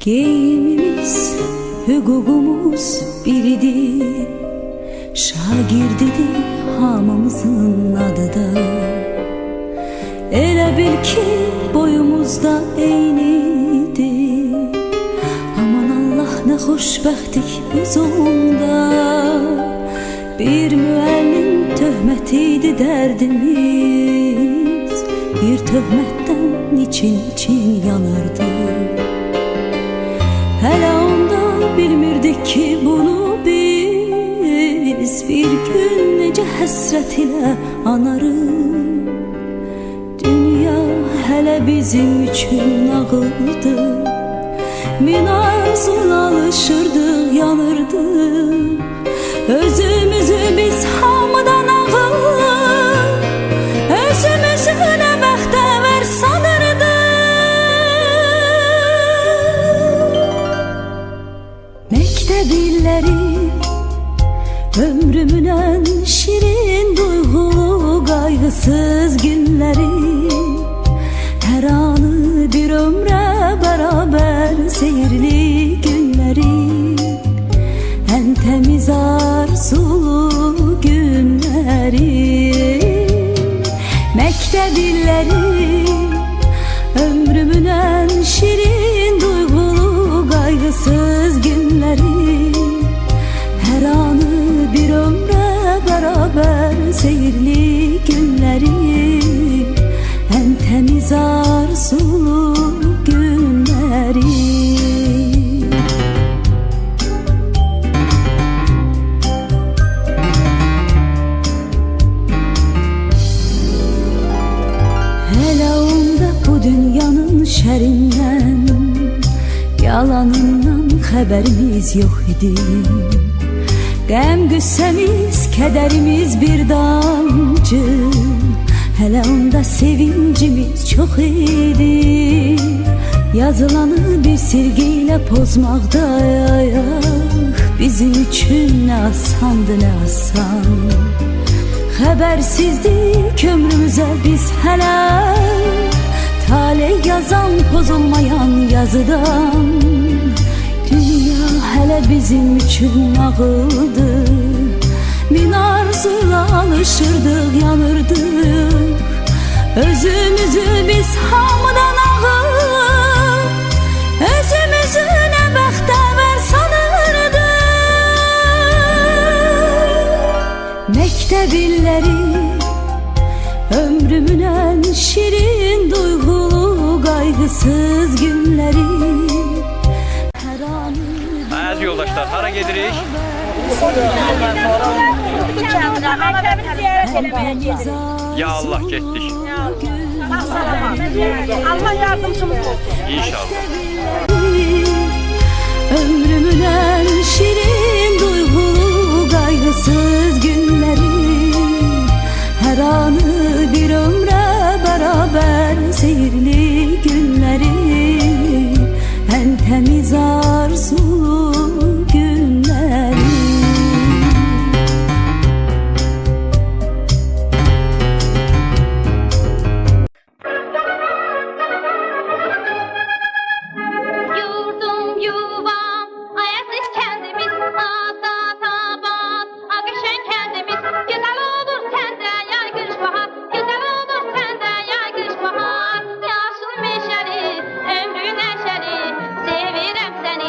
Geyimimiz, hüququmuz biridir. Şagirdidir hamımızın adı da. Elə bil ki boyumuzda eynidir. Aman Allah ne xoşbəxtlik biz onda. Bir müəllim töhmətiydi dərdimiz. Bir töhmətdən için yanardı. Hələ onda bilmirdik ki bunu biz. Bir gün necə həsrət ilə anarıq. Dünya hələ bizim üçün nağıldı. Min arzuna alışırdıq, yanırdıq. Özümüzü biz hamıdan ağıllı, özümüzü nə bəxtəvər sanırdıq. Məktəb illəri ömrümün en şirin duygulu kaygısız günleri. Her anı bir ömre beraber seyirli günleri. En temiz arzulu günleri. Mektep illeri ömrümün en şirin duygulu kaygısız günleri. Her anı bir ömre beraber seyirli günleri. En temiz arzulu günleri. Hele onda bu dünyanın şerinden, yalanından haberimiz yok idi. Qəm qüssəmiz, kədərimiz bir damcı. Hələ onda sevincimiz çox idi. Yazılanı bir silgiyle pozmaqdayıq. Bizim üçün nə asandı, nə asan. Xəbərsizdik ömrümüzə biz hələ. Talih yazan pozulmayan yazıdan. Dünya hələ bizim üçün nağıldı. Min arzula alışırdıq, yanırdıq. Özümüzü biz hamıdan ağıllı, özümüzü nə bəxtəvər sanırdıq. Məktəb illəri ömrümün en şirin duygulu kaygısız günleri. Aziz yoldaşlar, hara gedirik? Ya Allah, getdik. Allah yardımcımız olsun. İnşallah. Ömrümün en şirin duygulu kaygısız günleri. Her anı bir ömre beraber seyirli günleri. En temiz arzulu günleri. Yurdum yuvam, ayaksız kendimiz, ata tabat, akışan kendimiz. Güzel olur sende yaygış bahar, güzel olur sende yaygış bahar. Yaşlı meşeli, ömrü neşeli, sevirem seni.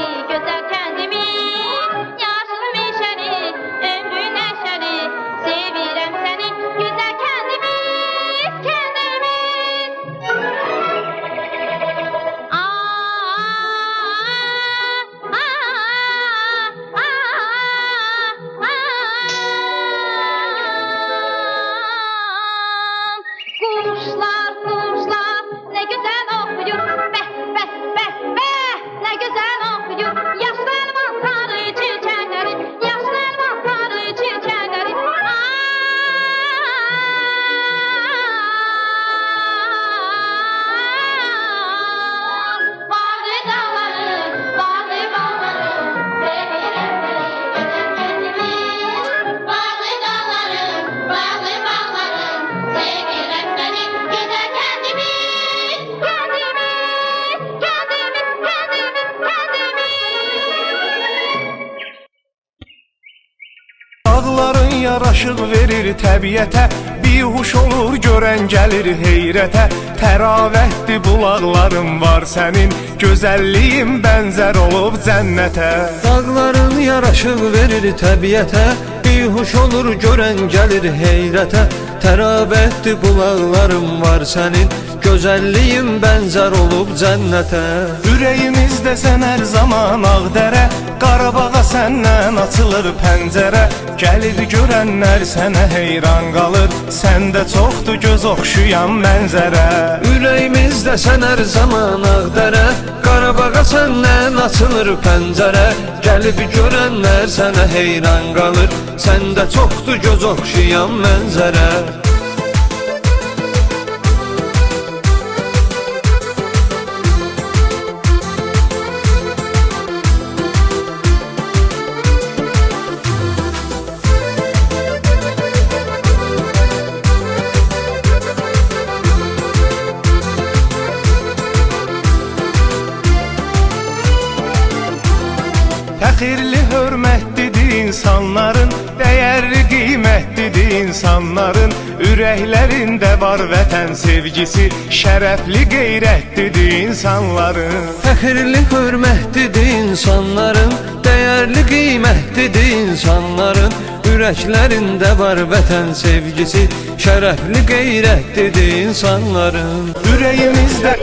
yaraşıq verir təbiətə, bihuş olur görən gəlir heyrətə. Təravətli bulaqların var sənin, gözəlliyin bənzər olub cənnətə. Dağların yaraşıq verir təbiətə, bihuş olur görən gəlir heyrətə. Tərabətli qulaqların var sənin, gözəlliyin bənzər olub cənnətə. Ürəyimizdə sən hər zaman Ağdərə, Qarabağa səndən açılır pəncərə. Gəlir görənlər sənə heyran qalır, səndə çoxdur göz oxşayan mənzərə. Ürəyimizdə sən hər zaman Ağdərə, Qarabağa səndən açılır pəncərə. Gəlib görənlər sənə heyran qalır, səndə çoxdur göz oxşayan mənzərə. Fəxirli, hörmətlidir insanların, dəyərli, qiymətlidir insanların. Ürəklərində var vətən sevgisi, şərəfli, qeyrətlidir insanların. Fəxirli, hörmətlidir insanların, dəyərli, qiymətlidir insanların. Ürəklərində var vətən sevgisi, şərəfli, qeyrətlidir insanların. Ürəyimizdə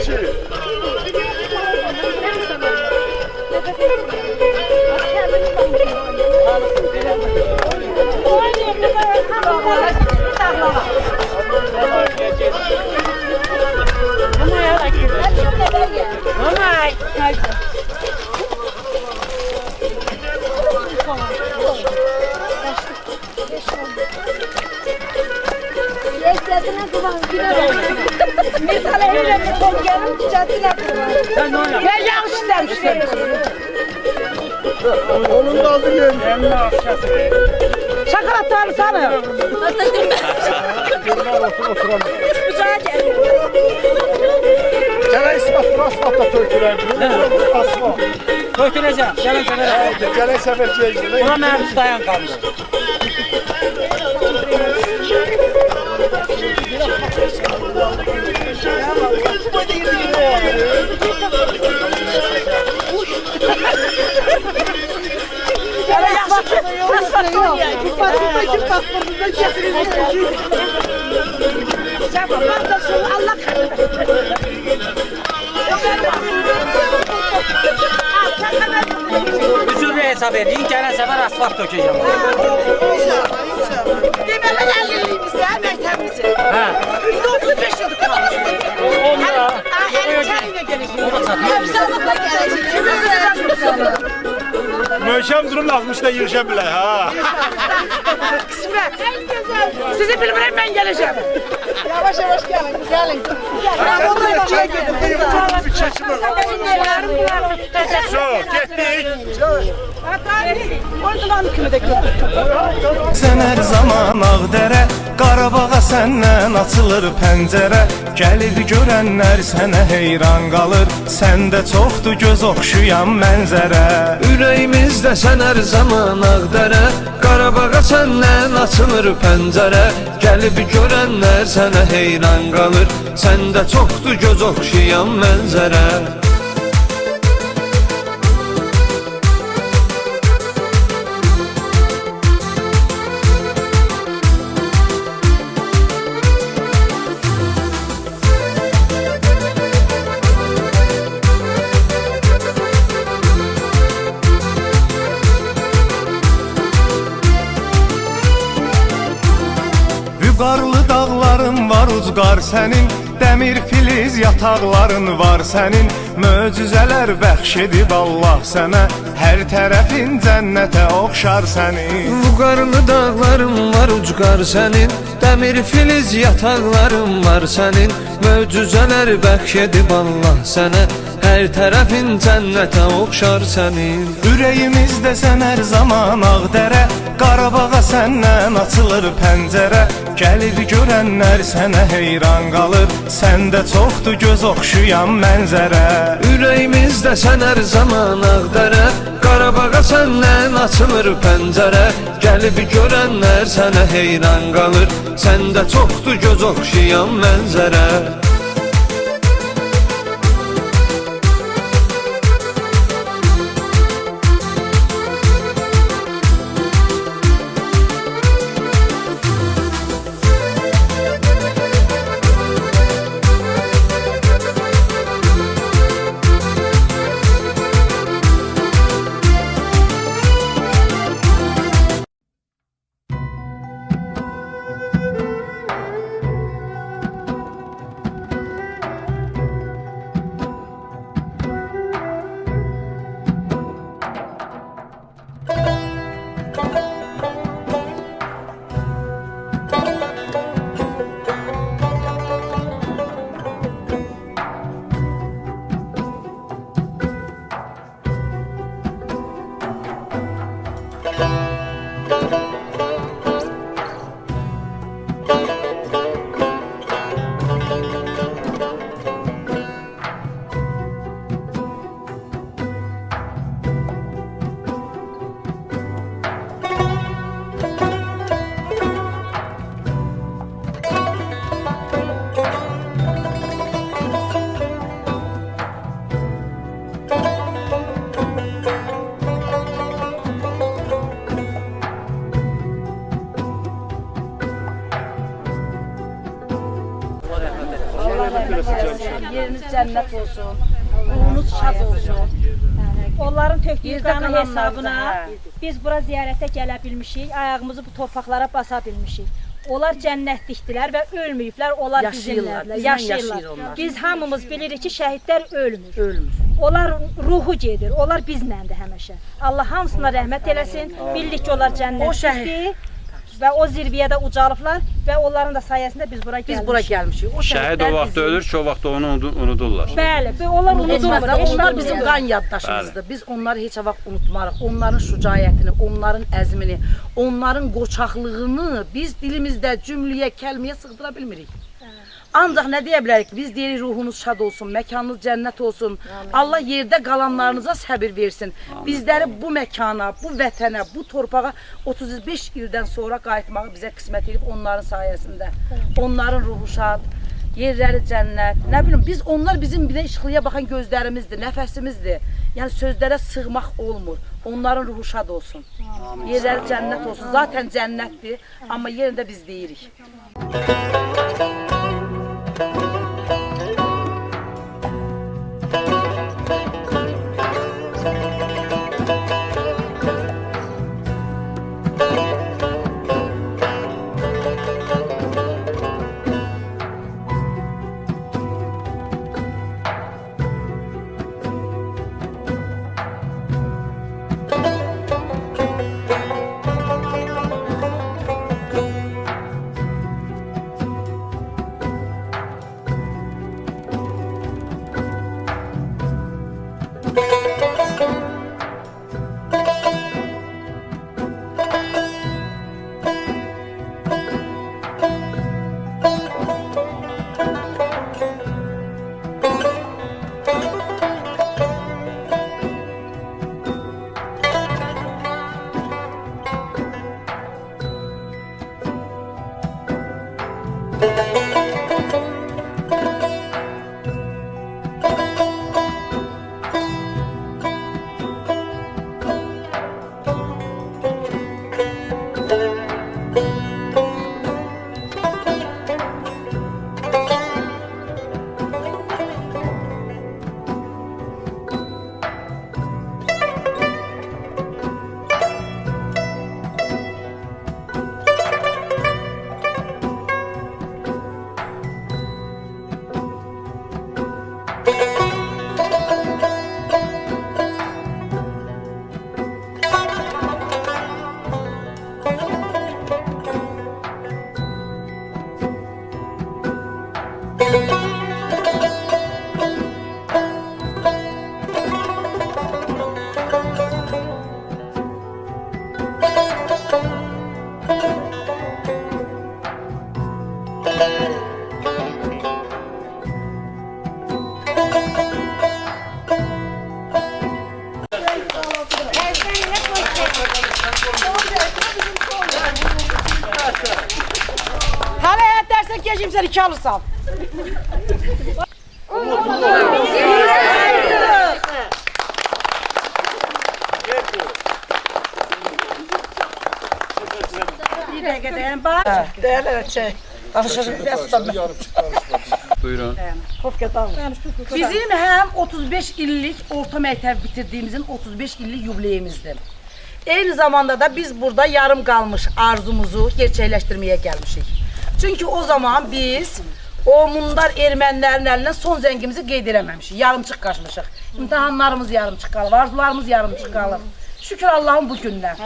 Ben yanlış istemiştim. Onun da adı geldi. Şaka atarım sana. Bıçağa geldi. Gelen asfalta tökülen. Asfalt. Töküleceğim. Gelin sefer. Gelen sefer geldi. Buna mermi dayan kaldı. Allah Üzül bir hesap edin. Gelen sefer asfalt dökeceğim. Deməli 50 illiksə, məktəbimizi. Ha. 35 yıldır qalır. Onda. Əlimizə gələcək. O da satmıyor. Sağlıqla gələcək. Möhkəm durum lazımmış da yığışa bile ha. Kısmet. Sizi bilmirəm, mən gələcəm. Yavaş yavaş gəlin, gəlin. Bir çeşme. Çok gittik. sən hər zaman Ağdərə, Qarabağa səndən açılır pəncərə. Gəlir görənlər sənə heyran qalır, səndə çoxdur göz oxşayan mənzərə. Ürəyimizdə sən hər zaman Ağdərə, Qarabağa səndən açılır pəncərə. Gəlib görənlər sənə heyran qalır, səndə çoxdur göz oxşayan mənzərə. Vüqarlı dağların var ucqar sənin, dəmir filiz yataqların var sənin. Möcüzələr bəxş edib Allah sənə, hər tərəfin cənnətə oxşar sənin. Vüqarlı dağların var ucqar sənin, dəmir filiz yataqların var sənin. Möcüzələr bəxş edib Allah sənə, Hər tərəfin cənnətə oxşar sənin. Ürəyimizdə sən hər zaman Ağdərə, Qarabağa səndən açılır pəncərə. Gəlir görənlər sənə heyran qalır, səndə çoxdur göz oxşayan mənzərə. Ürəyimizdə sən hər zaman Ağdərə, Qarabağa səndən açılır pəncərə. Gəlib görənlər sənə heyran qalır, səndə çoxdur göz oxşayan mənzərə. Yeriniz cennet olsun. Ruhunuz şad olsun. Onların tökdüyü Yerdə qanı qalanlar hesabına da, biz bura ziyarətə gələ bilmişik, ayağımızı bu torpaqlara basa bilmişik. Onlar cənnətlikdilər və ölməyiblər, onlar Yaşayırlar, bizimlərlə, bizlə yaşayırlar. yaşayır onlar. Biz hamımız bilirik ki, şəhidlər ölmür. Ölmür. Onlar ruhu gedir, onlar bizləndir həmişə. Allah hamısına rəhmət eləsin, bildik ki, onlar cənnətlikdir və o zirvəyə də ucalıblar və onların da sayəsində biz bura gəlmişik. Biz bura gəlmişik. O Şəhid o vaxt ölür ki, o vaxt onu unudurlar. Bəli, onlar unudulmur. Onlar bizim qan yaddaşımızdır. Biz onları heç vaxt unutmarıq. Onların şücaətini, onların əzmini, onların qoçaqlığını biz dilimizdə cümləyə, kəlməyə sığdıra bilmirik. Ancaq nə deyə bilərik ki, biz deyirik ruhunuz şad olsun, məkanınız cənnət olsun. Allah yerdə qalanlarınıza səbir versin. Bizləri bu məkana, bu vətənə, bu torpağa 35 ildən sonra qayıtmağı bizə qismət edib onların sayəsində. Onların ruhu şad, yerləri cənnət. Nə bilim, onlar bizim bir də işıqlıya baxan gözlərimizdir, nəfəsimizdir. Yəni sözlərə sığmaq olmur. Onların ruhu şad olsun. Yerləri cənnət olsun. Zaten cənnətdir, amma yenə də biz deyirik. kimsən 2 alırsan. Bir dəqiqə dayan bax. Değerler çək. Danışacaq biraz da. Buyurun. Bizim hem 35 illik orta məktəb bitirdiyimizin 35 illik yubileyimizdir. Eyni zamanda da biz burada yarım qalmış arzumuzu gerçəkləşdirməyə gəlmişik. Çünki o zaman biz o mundar ermənilərin əlindən son zəngimizi qeyd eləməmişik. Yarımçıq qaçmışıq. İmtahanlarımız yarımçıq qalıb, arzularımız yarımçıq qalıb. Şükür Allah'ın bu günlər.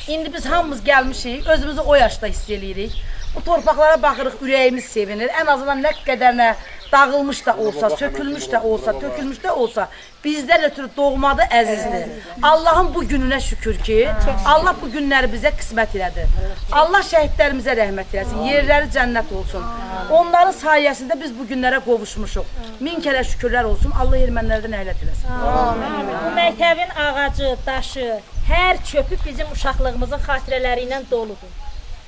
İndi biz hamımız gəlmişik, özümüzü o yaşda hiss eləyirik. Bu torpaqlara baxırıq, ürəyimiz sevinir. Ən azından nə qədərinə dağılmış da olsa, sökülmüş də olsa, tökülmüş də olsa, bizdən ötürü doğmadı, əzizdir. Allah'ın bu gününə şükür ki, Allah bu günləri bizə qismət elədi. Allah şəhidlərimizə rəhmət eləsin, yerləri cənnət olsun. Onların sayəsində biz bu günlərə qovuşmuşuq. Min kərə şükürlər olsun, Allah ermənilərdən əhlət eləsin. Bu məktəbin ağacı, daşı, hər çöpü bizim uşaqlığımızın xatirələri ilə doludur.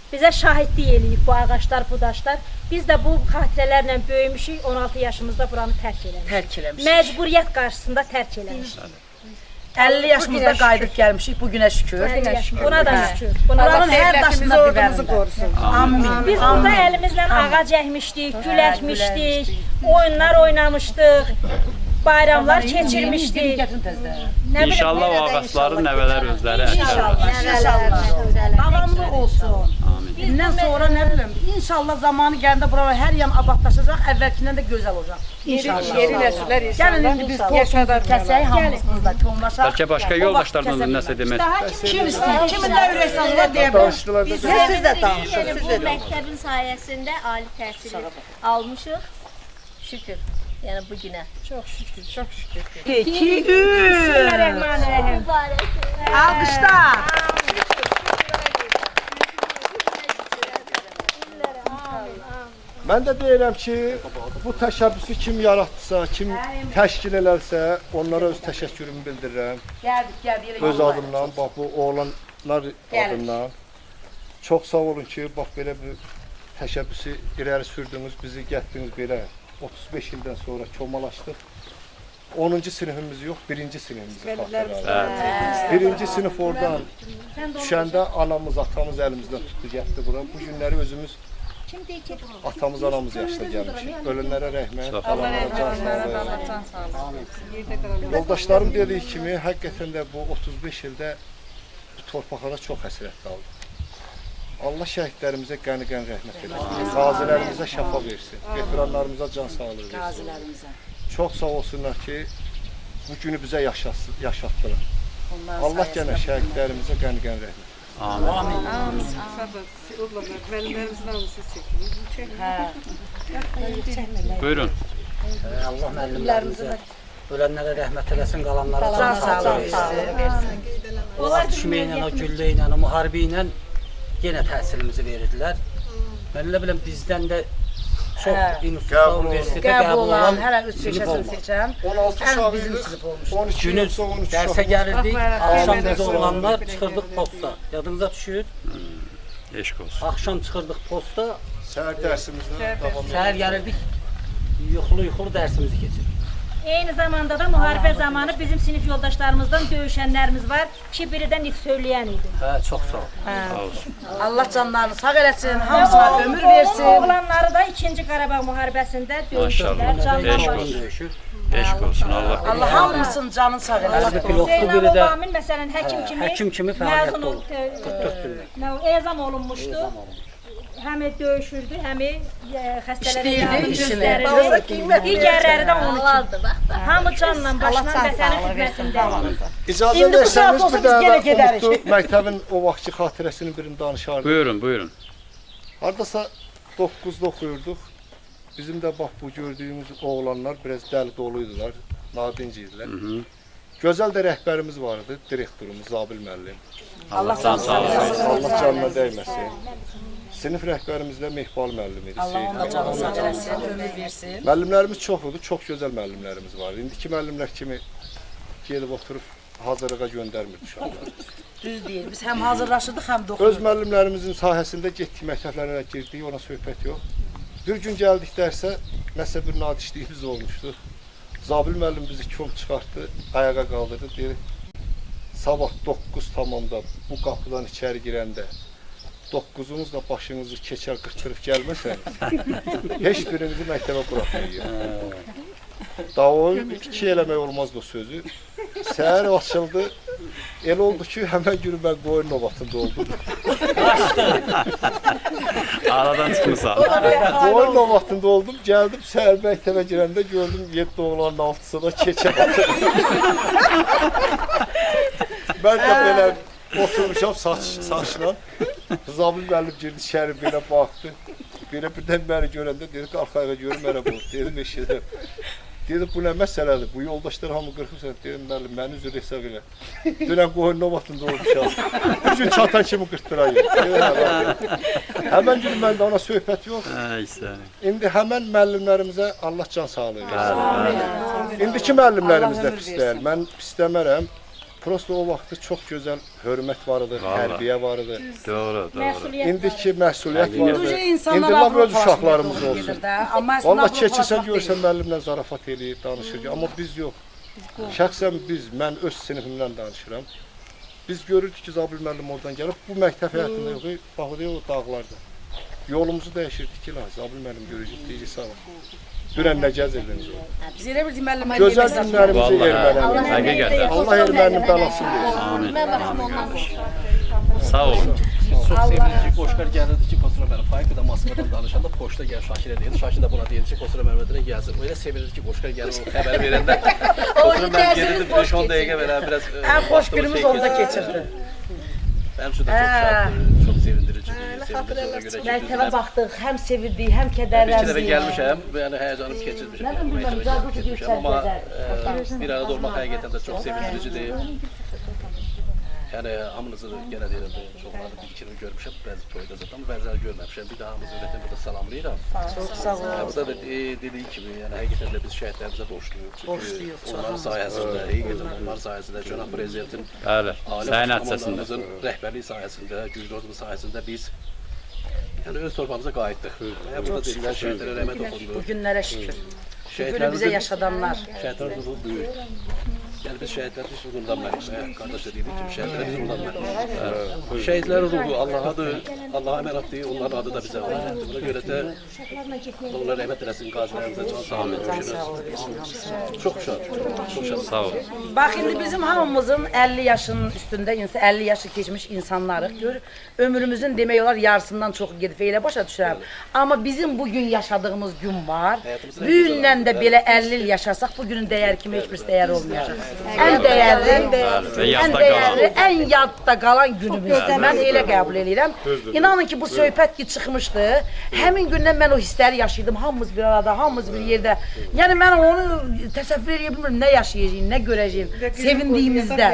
Bizə şahidlik eləyib bu ağaçlar, bu daşlar. Biz də bu xatirələrlə böyümüşük, 16 yaşımızda buranı tərk eləmişik. Tərk eləmişik. Məcburiyyət qarşısında tərk eləmişik. 50 yaşımızda qayıdıb gəlmişik, bu günə şükür. Buna da şükür. Buranın hər daşında bibərini qorusun. Amin. Biz burada əlimizlə ağac əkmişdik, gül əkmişdik, oyunlar oynamışdıq, bayramlar keçirmişdik. İnşallah o ağaçların nəvələr özləri Davamlı olsun. Bundan sonra nə bilim, inşallah zamanı gəldikdə buralar hər yan abadlaşacaq, əvvəlkindən də gözəl olacaq. İnşallah. Yeni nəsillər inşallah. Gəlin indi biz torpaq kəsək, hamımız da konlaşaq. Bəlkə başqa yoldaşlarla da nəsə demək. Kim istəyir, kimin də ürək sazı var deyə bilər. Siz də danışın. Bu məktəbin sayəsində ali təhsili almışıq. Şükür. Yəni bu günə. Çox şükür, çox şükür. 2, 3. Bismillahirrahmanirrahim. Alqışlar. Mən də deyirəm ki, bu təşəbbüsü kim yaratdısa, kim təşkil eləsə, onlara öz təşəkkürümü bildirirəm. Gəldik. Öz adımdan, bax bu oğlanlar adından. Çox sağ olun ki, bax belə bir təşəbbüsü irəli sürdünüz, bizi gətirdiniz belə. 35 ildən sonra çomalaşdıq. 10-cu sinifimiz yox, 1-ci sinifimizi xatırladım. 1-ci sinif oradan düşəndə anamız, atamız əlimizdən tutdu, getdi bura. Bu günləri özümüz atamız, anamız yaşda gəlmişik. Ölənlərə rəhmət, qalanlara can sağlığı. Yoldaşlarım dediyi kimi, həqiqətən də bu 35 ildə bu torpaqlara çox həsrət qaldı. Allah şəhidlərimizə qəni-qəni rəhmət eləsin. Qazilərimizə şəfa versin. Veteranlarımıza can sağlığı versin. Çox sağ olsunlar ki, bu günü bizə yaşatdılar. Allah gənə şəhidlərimizə qəni-qəni rəhmət. Amin. Buyurun. Allah müəllimlərimizə, ölənlərə rəhmət eləsin, qalanlara can sağlığı versin. Onlar düşməklə, o güllə ilə, o müharibə ilə yenə təhsilimizi verirdilər. Mən elə biləm bizdən də çox institutda, universitetə qəbul olan hələ öz peşəsini seçən, bizim sinif olmuşdur. günüz dərsə gəlirdik, axşam biz oğlanlar çıxırdıq posta. Yadınıza düşür? Eşq olsun. Axşam çıxırdıq posta, Səhər dərsimizdə davam səhər gəlirdik, yuxulu dərsimizi keçirdik. Eyni zamanda da müharibə zamanı bizim sinif yoldaşlarımızdan döyüşənlərimiz var ki, biri də nitq söyləyən idi. Hə, çox sağ ol. Sağ olsun. Allah canlarını sağ eləsin, hamısına ömür versin. Oğlanları da 2-ci Qarabağ müharibəsində döyüşdülər, Maşallah. canlar Eşq var. olsun. Döyüşür. Eşq olsun. Allah Allah hamısının canını sağ eləsin. Biri pilotlu, Zeynəb biri də Oğamin məsələn həkim kimi fəaliyyətdə məzun olub. 44 gündə. Ezam olunmuşdu. Həm döyüşürdü, həm xəstələrə İşləyirdi, işini. Digərləri də onun kimi. Hamı canla başla vətənin xidmətində. İcazə İndi bu saat versəniz olsa bir biz dənə yenə gedərik. unutdu, məktəbin o vaxtki xatirəsini birini danışardım. Buyurun, buyurun. Hardasa 9-da oxuyurduq. Bizim də bax bu gördüyümüz oğlanlar biraz dəli doluydular, nadinc idilər. Gözəl də rəhbərimiz vardı, direktorumuz Zabil müəllim. Allah can sağlığı. Allah canına dəyməsin. Sinif rəhbərimizlə Mehbal müəllim idi. Allah ona canını sağ eləsin, ömür versin. Müəllimlərimiz çox idi, çox gözəl müəllimlərimiz var. İndiki müəllimlər kimi gedib oturub hazırlığa göndərmir uşaqlar. Düz deyil, biz həm hazırlaşırdıq, həm də Öz oxuyurduk. müəllimlərimizin sahəsində getdik, məktəblərə girdik, ona söhbət yox. Bir gün gəldik dərsə, nəsə bir nadişliyimiz olmuşdu. Zabil müəllim bizi kom çıxartdı, ayağa qaldırdı, dedi, sabah 9 tamamda bu qapıdan içəri girəndə 9'unuzla başınızı keçər qırtırıb gəlməsəniz, heç birinizi məktəbə buraxmayın. Daha o 2 eləmək olmazdı o sözü. Səhər açıldı, elə oldu ki, həmən günü mən qoyun novatında oldum. Aradan çıxmışsan. Qoyun novatında oldum, gəldim səhər məktəbə girəndə gördüm 7 oğlanın 6'sına keçə batır. Mən də belə oturmuşam saçla. Zabil müəllim girdi içəri belə baxdı. Belə birdən məni görəndə dedi ki, arxaya görüm mənə bu. Dedim eşidirəm. Dedi bu nə məsələdir? Bu yoldaşlar hamı qırxırsan. Dedim müəllim məni üzr hesab elə. Dünən qoyun novatında olmuşam. Bir gün çatan kimi qırtdırayım. Həmən gün məndə ona söhbət yox. İndi həmən müəllimlərimizə Allah can sağlığı versin. İndiki müəllimlərimiz də pis deyil. Mən pis demərəm. Prosto o vaxtı çox gözəl hörmət var idi, tərbiyə var idi. Doğru. İndiki məsuliyyət var idi. İndi İnsanlar laf öz ağlı uşaqlarımız gedir olsun. də. Amma əslində Valla bu keçirsən xoşbəxt görsən deyil. müəllimlə zarafat eləyir, danışır. Amma biz yox. Şəxsən mən öz sinifimdən danışıram. Biz görürdük ki, Zabil müəllim oradan gəlib, bu məktəb həyatında yox, baxırıq o dağlarda. Yolumuzu dəyişirdik ki, Zabil müəllim görəcək, deyirik sağ olun. Dünən nə gəzirdiniz o? Biz elə bir müəllimə Gözəl günlərimizi ermənəlim. Həqiqətən. Allah ermənin bəlasını versin. Amin. Sağ olun. Çox sevinici Qoşqar gəlirdi ki, Kosura müəllim Faikada Moskvadan danışanda poçta gəl Şakirə deyirdi. Şakir də buna deyirdi ki, Kosura müəllimə gəlsin. O elə sevinirdi ki, Qoşqar gəlir o xəbəri verəndə. Kosura müəllim gelirdi 5-10 dəqiqə belə biraz Ən xoş günümüz orada keçirdi. Mənim üçün də çox şaddır, çox sevindirici bir sevindirici. Məktəbə baxdıq, həm sevirdik, həm İki dəfə kədərləndik. gəlmişəm, yəni həyəcanım keçirmişəm. Amma bir arada olmaq həqiqətən də çox sevindiricidir. Yəni hamınızı yenə deyirəm, çoxları bir-ikini görmüşəm, bəzi toyda zaten, amma bəziləri görməmişəm. Bir daha hamınızı ürətən burada salamlayıram. Çox sağ olun. Burada da dediyi kimi, yəni həqiqətən də biz şəhidlərimizə borçluyuq. Çünki onların sayəsində, həqiqətən onların sayəsində Cənab Prezidentin Bəli, səyin nəticəsində. rəhbərliyi sayəsində, güclü ordumuz sayəsində biz yəni öz torpağımıza qayıtdıq. Burada deyilən şəhidlərə rəhmət oxundu. Bu günlərə şükür. Günü bizə yaşadanlar. Şəhidlərin ruhu böyük. Yəni biz şəhidlər biz ruhundan məlik. Qardaş da dedik kimi şəhidlər biz ruhundan məlik. Şəhidlərin ruhu Allah'adır, Allah'a əmanətdir, onların adı da bizə aiddir. Buna görə də onlara rəhmət eləsin, qazilərimizə can sağlığı düşünürüz. Çox şad, çox şad. Sağ olun. Bax indi bizim hamımızın 50 yaşının üstündə, 50 yaşı keçmiş insanlarıq. Gör, ömrümüzün demək olar yarısından çox gedib elə başa düşürəm. Amma bizim bugün yaşadığımız gün var. Bu günlə də belə 50 il yaşasaq bu günün dəyəri kimi heç bir dəyər olmayacaq. Ən dəyərli, ən yadda qalan günümüzdür. Mən elə qəbul edirəm. İnanın ki, bu söhbət ki çıxmışdı. Həmin gündən mən o hissləri yaşayırdım. Hamımız bir arada, hamımız bir yerdə. Yəni mən onu təsəvvür edə bilmirəm. Nə yaşayacağım, nə görəcəyim sevindiyimizdə.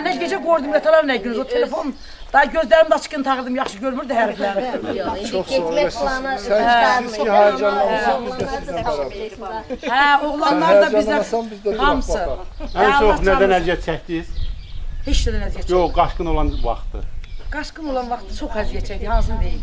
Nə gecə qoydum yatalar, nə gündüz o telefon. Daha gözlərimdə açıqını tağırdım, yaxşı görmürdü hərfləri. Çox sağ olasın. Siz ki həyəcanlanırsan, biz də sizdən bərabər. Hə, oğlanlar da bizə hamısı. Ən çox nədən əziyyət çəkdiniz? Heç nədən əziyyət çəkdik. Yox, qaçqın olan vaxtı. Qaçqın olan vaxtı çox əziyyət çəkdik, hansını deyim.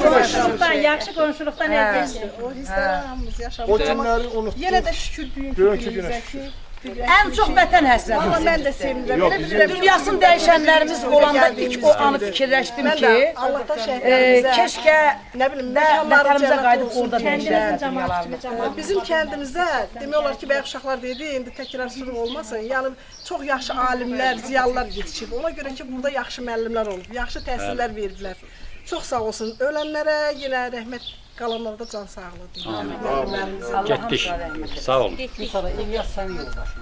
Qonşuluqdan, yaxşı qonşuluqdan əziyyət. O hissləri hamımız yaşamışıq. O günləri unutduq. Yenə də şükür Bugünkü günə şükür. Ən çox vətən həsrəti. Amma mən də sevinirəm. Yox, Elə bizim bilirəm, Dünyasını dəyişənlərimiz olanda ilk o anı fikirləşdim mən ki, də Allah'tan şəhidlərimizə, keşkə nə bilim, vətənimizə qayıdıb orada Kəndimizin dəyişən cəmaatı cəmaət. Bizim kəndimizdə demək olar ki, bayaq uşaqlar dedi, indi təkrarçılıq olmasın. Yəni çox yaxşı alimlər, ziyalılar yetişib. Ona görə ki, burada yaxşı müəllimlər olub, yaxşı təhsillər verdilər. Çox sağ olsun. Ölənlərə yenə rəhmət, qalanlara da can sağlığı deyirəm. Getdik. Sağ olun. Sonra İlyas sənin yoldaşın.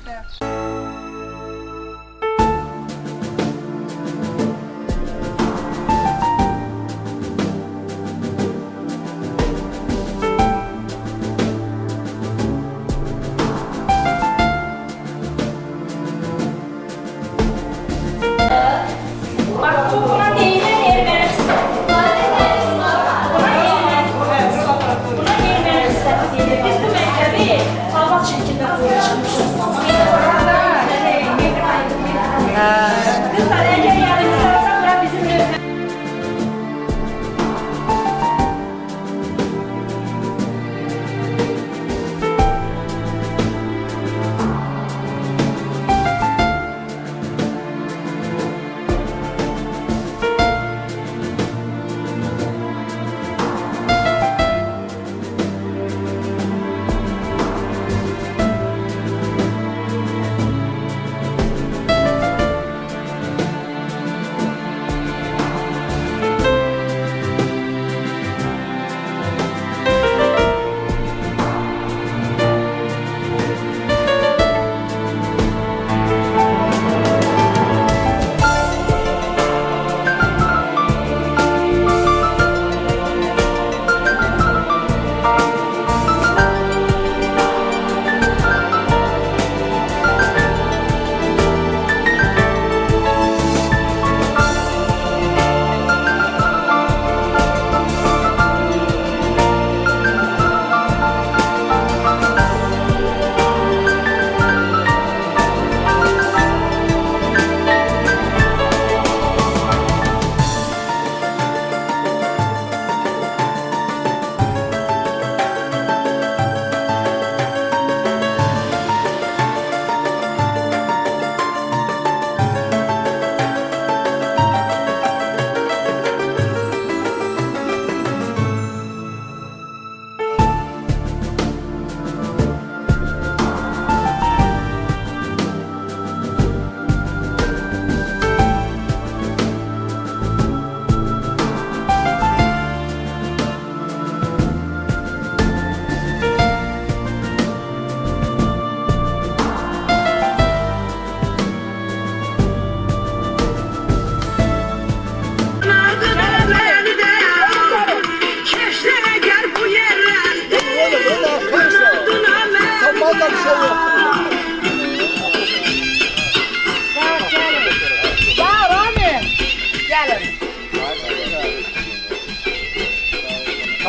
Bax, bu buna deyilən Ermənistan. Buna deyilən istədi deyilir. Biz bu məktəbi hava çirkindən qoyub çıxmışıq.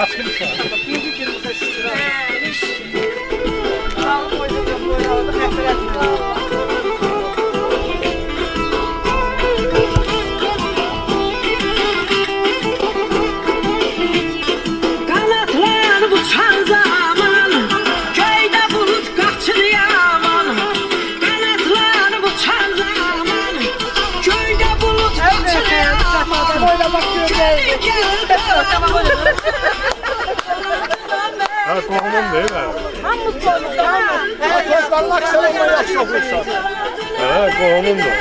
Kanatlar uçan zaman, köyde bulut kaçır yaman. Kanatlar uçan zaman, köyde bulut kaçır yaman. Oynamak Ha, qohumum değil mi? Tozlanmak seninle yaş olursa. Ha, qohumumdur.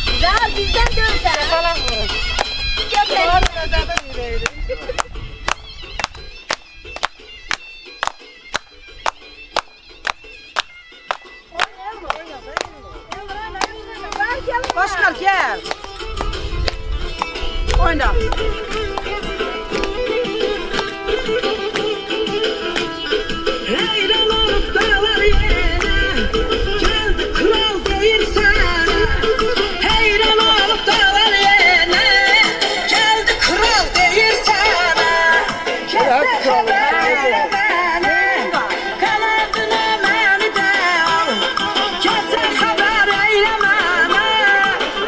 Güzel bizden dönsene falan vurun. Göbeğim. Başkal gel. Oyna. Heyran olup dağlar yerine, geldi kral değil sana. Heyran olup dağlar yerine, geldi kral değil sana. Kesse haber beni, kanadına beni de al. Kesse haber eylemene,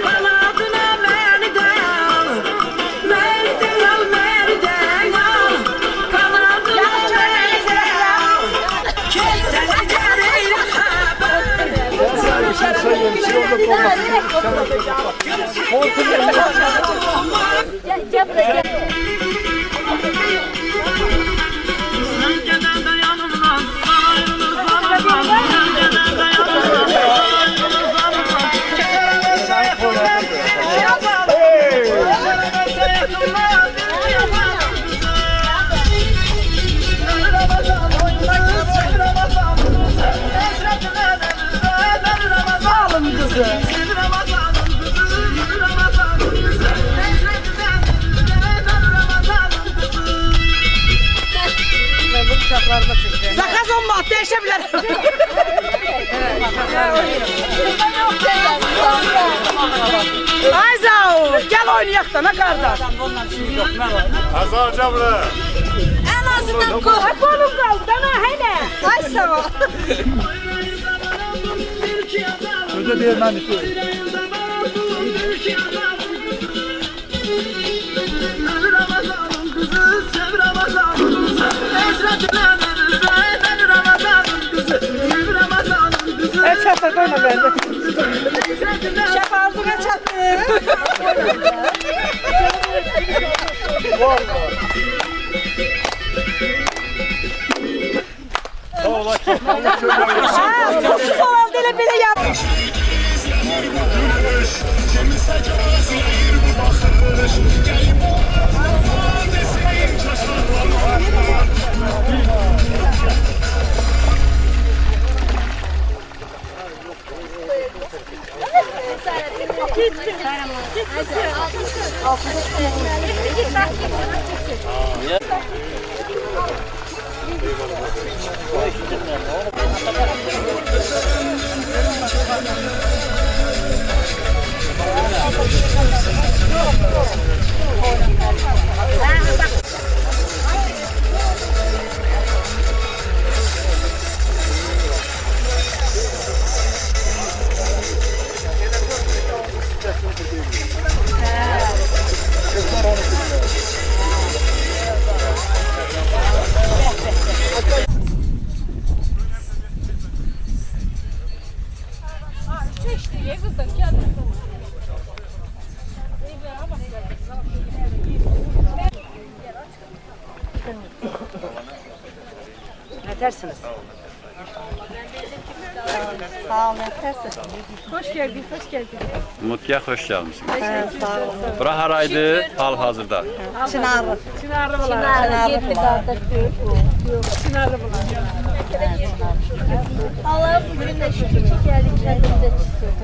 kanadına beni de al. Beni de al, beni de al, kanadına beni de al. Kesse haber eyle haber. Gel buraya gel. Alın kızı. Ben bu bıçaklarıma çekeceğim. Zakaz olma, değişebilir. Ayza, gel oynayak da ne kardeş. Hazar Cablı. En azından kol. Ay kolum kaldı, dana hele. Ay sağ ol. Öde değil ben istiyorum. Çatı koyma bende. Şef ağzına çattı. Çok olan dile bile yap. Ne dersiniz? Sağ olun, yetersin. Hoş geldin, hoş geldin. Mutluya hoş gelmişsiniz. Sağ olun. Bura haraydı hal hazırda. Çınarlı. Çınarlı bular. Yedi kardeş büyük bu. Çınarlı bular. Allah'ım bugün de şükür ki geldik kendimize çıktık.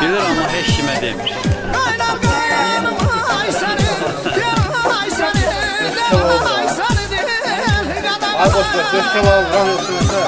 Bilir ama heç kimə demir. Ay boşver, 5 kilo al, ran üstüne.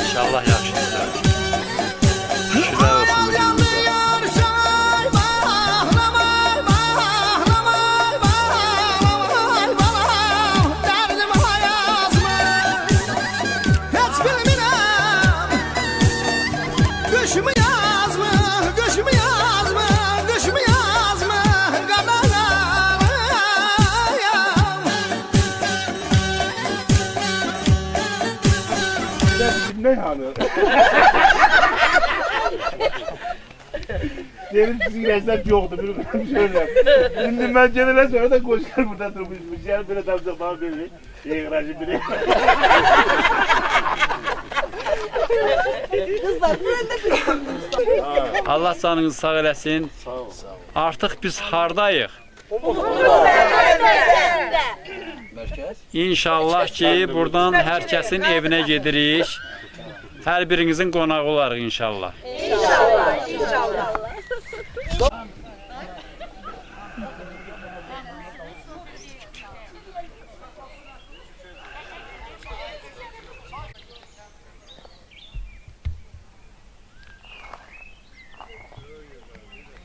İnşallah yaxşıdır. Şükürlər olsun bu günümüzə. Ne yani? Derin sizin yoktu. Bir şöyle. Şimdi ben gelene sonra da koşar burada durmuşmuş. Yani böyle tam zaman böyle. Eğracı biri. Allah canınızı sağ eləsin. Sağ ol. Artıq biz hardayıq? İnşallah ki, buradan hər kəsin evinə gedirik. Hər birinizin qonağı olarıq inşallah. İnşallah, inşallah.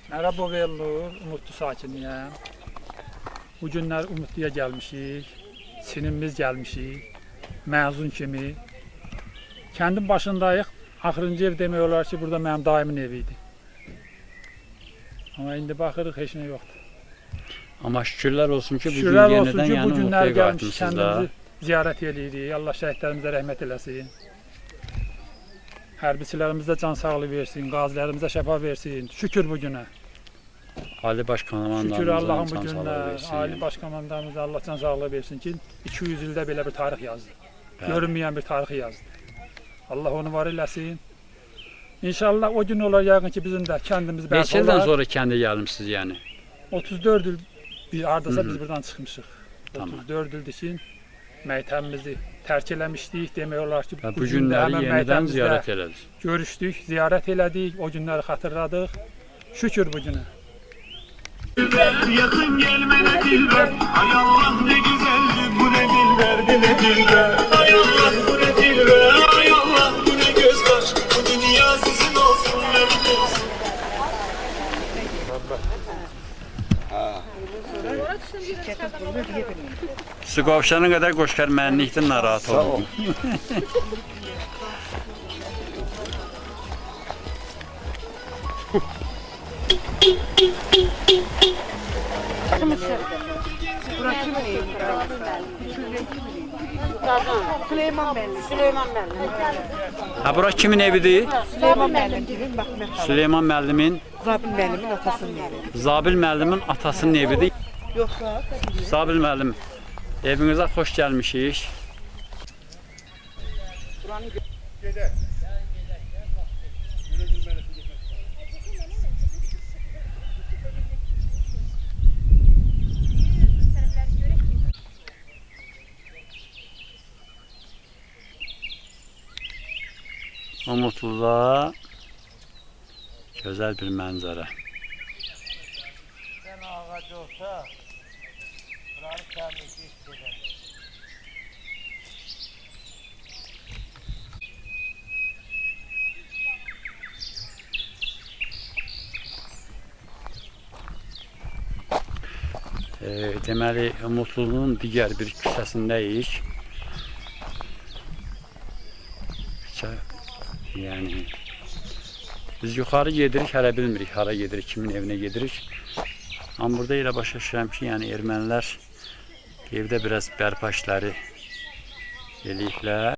Merhaba Velur, Umutlu sakiniyəm. Bu günlər Umutluya gəlmişik, sinimiz gəlmişik, məzun kimi. Kəndin başındayıq, axırıncı ev demək olar ki, burada mənim daimin eviydi. Amma indi baxırıq, heç nə yoxdur. Amma şükürlər olsun ki, Şükürlər olsun yenidən ki, bu yəni günlər Umutluya gəlmiş, qayıtmışsınız da. kəndimizi ziyarət edirik. Allah şəhidlərimizə rəhmət eləsin. Hərbiçilərimizə can sağlığı versin, qazilərimizə şəfa versin. Şükür bu günə. Ali Baş Komandanımıza Şükür Allah'ın bu can sağlığı günə, versin. Ali Baş Komandanımıza Allah can sağlığı versin ki, 200 ildə belə bir tarix yazdı. Bəli. Görünməyən bir tarixi yazdı. Allah onu var eləsin. İnşallah o gün olar yəqin ki, bizim də kəndimiz bərpa Neçə ildən olar. sonra kəndə gəlmişsiniz yəni? 34 il bir ardasa Hı hı. biz buradan çıxmışıq. Tamam. 34 ildir ki, məktəbimizi tərk eləmişdik. Demək olar ki, Bu günləri həmin yenidən məktəbimizdə ziyarət elədik. görüşdük, ziyarət elədik, o günləri xatırladıq. Şükür bu günə. Yakın gelmene dilber. Ay Allah ne güzel bu ne dilberdi ne dilber. Ay Allah bu ne dilber. Ay Allah bu ne göz kaş. Bu dünya sizin olsun memnun olsun. Su qovşana qədər qoşqar mənlikdən narahat olun. Süleyman müəllim. Ha bura kimin evidir? Süleyman müəllim deyim, bax mən. Süleyman müəllimin, Zabil müəllimin atasının evi. Zabil müəllimin atasının evidir. Yoxsa Zabil müəllim, evinizə xoş gəlmişik. Umutluda güzel bir manzara. Deməli, Umutluluğun digər bir küçəsindəyik. Yani biz yuxarı gedirik, hələ bilmirik hara gedirik, kimin evinə gedirik. Amma burada elə başa düşürəm ki, yəni ermənilər evdə biraz bərpa işləri eləyiblər.